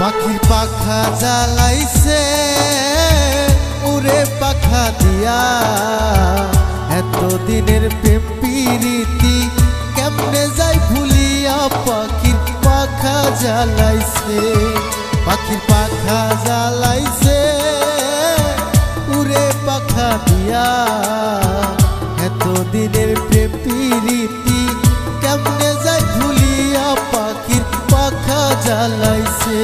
পাখির পাখা জ্বালাইছে উড়ে পাখা দিয়া, এতদিনের প্রেম প্রীতি কেমনে যাই ভুলিয়া। পাখির পাখা জ্বালাইছে, পাখির পাখা জ্বালাইছে উড়ে পাখা দিয়া, এতদিনের প্রেম প্রীতি কেমনে যাই ভুলিয়া। পাখির পাখা জ্বালাইছে।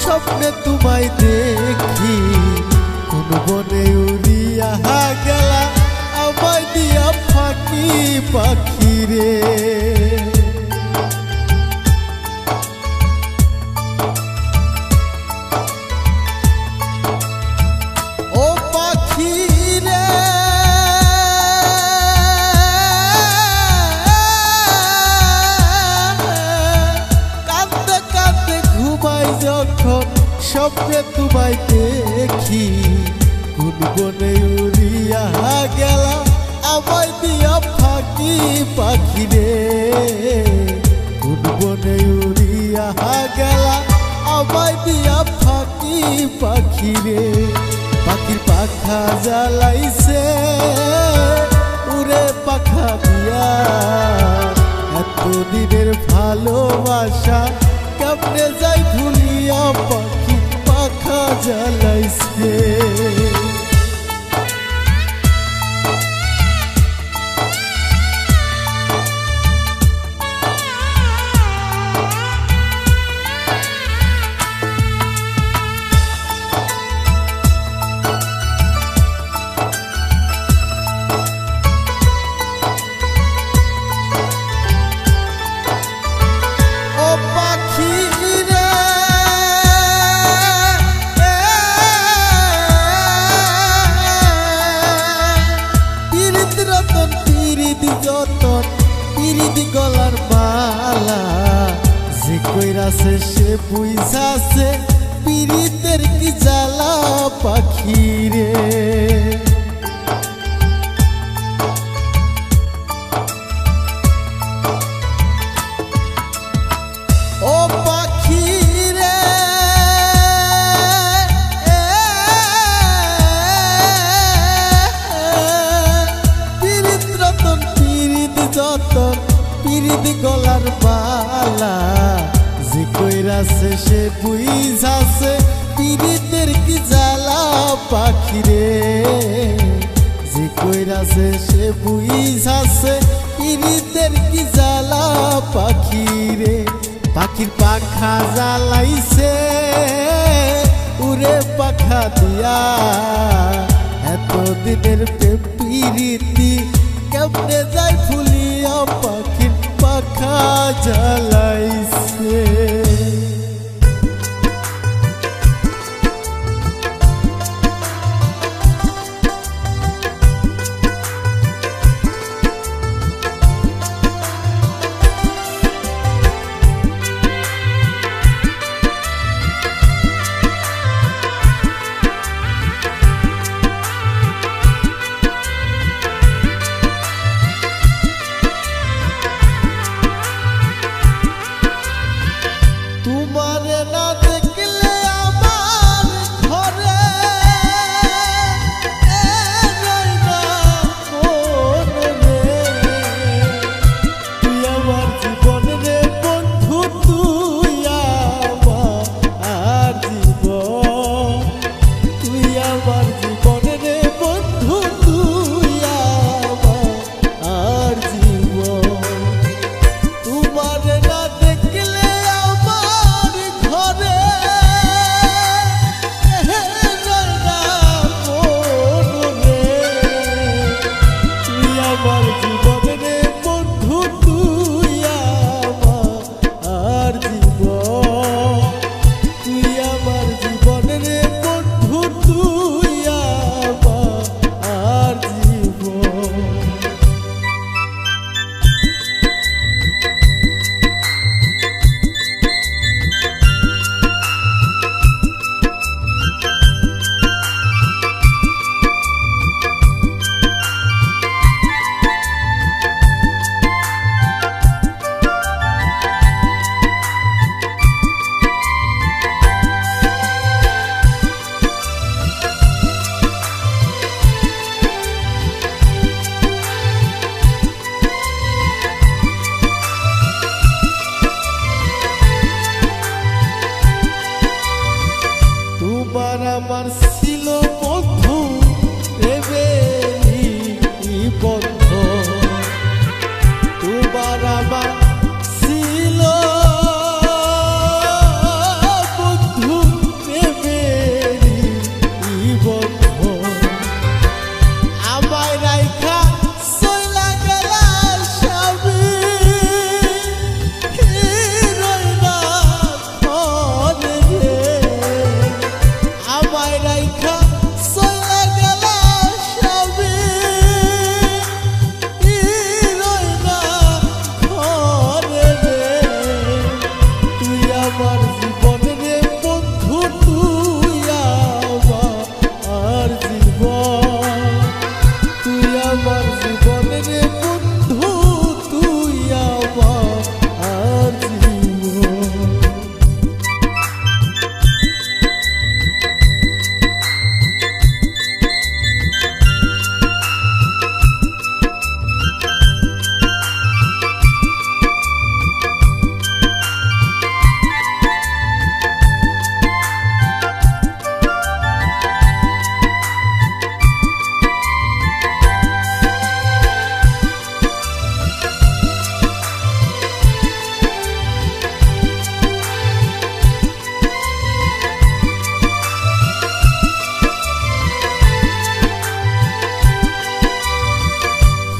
স্বপ্নে তোমায় দেখি কোন বনে উড়িয়া গেলা, আমায় দিয়া ফাঁকি পাখি রে। ও পাখি রে কাঁদতে কাঁদতে ঘুমাই যখন, স্বপ্নে তোমায় দেখি কোন বনে উড়িয়া গেলা, আমায় দিয়া ফাঁকি পাখি রে। কোন বনে উড়িয়া গেলা, আমায় দিয়া ফাঁকি পাখি রে। পাখির পাখা জ্বালাইছে উড়ে পাখা দিয়া, এতদিনের ভালোবাসা কেমনে যাই ভুলিয়া। পাখির পাখা জ্বালাইছে। যতন পিরিতি গলার মালা, যে কইরাছে সে বুঝাছে পিরিতের কি জ্বালা পাখি রে। ও পাখি রে যতন পিরিতি গলার মালা, যে কইরাছে সে বুঝাছে পিরিতের কি জ্বালা পাখি রে। যে কইরাছে সে বুঝাছে পিরিতের কি জ্বালা পাখি রে। পাখির পাখা জ্বালাইছে উড়ে পাখা দিয়া, এতদিনের প্রেম প্রীতি কেমনে যাই ভুলিয়া। পাখির পাখা জ্বালাইছে।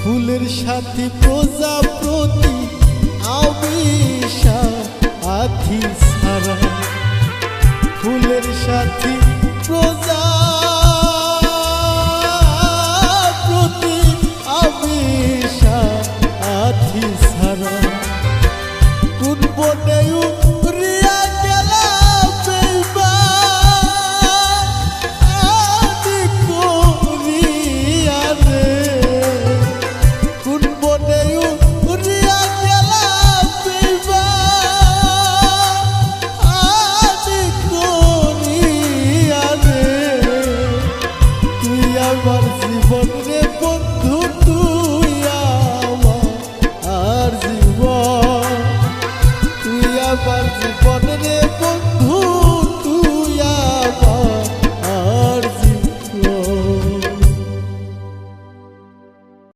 ফুলের সাথী প্রজাপতি আমি সাথী ছাড়া, ফুলের সাথী প্রজাপতি আমি সাথী ছাড়া, কোন বনে উড়িয়া গেলাম বেইমানি করিয়া রে, কোন বনে উড়িয়া গেলাম বেইমানি করিয়া রে, তুই আমার জীবন রে বন্ধু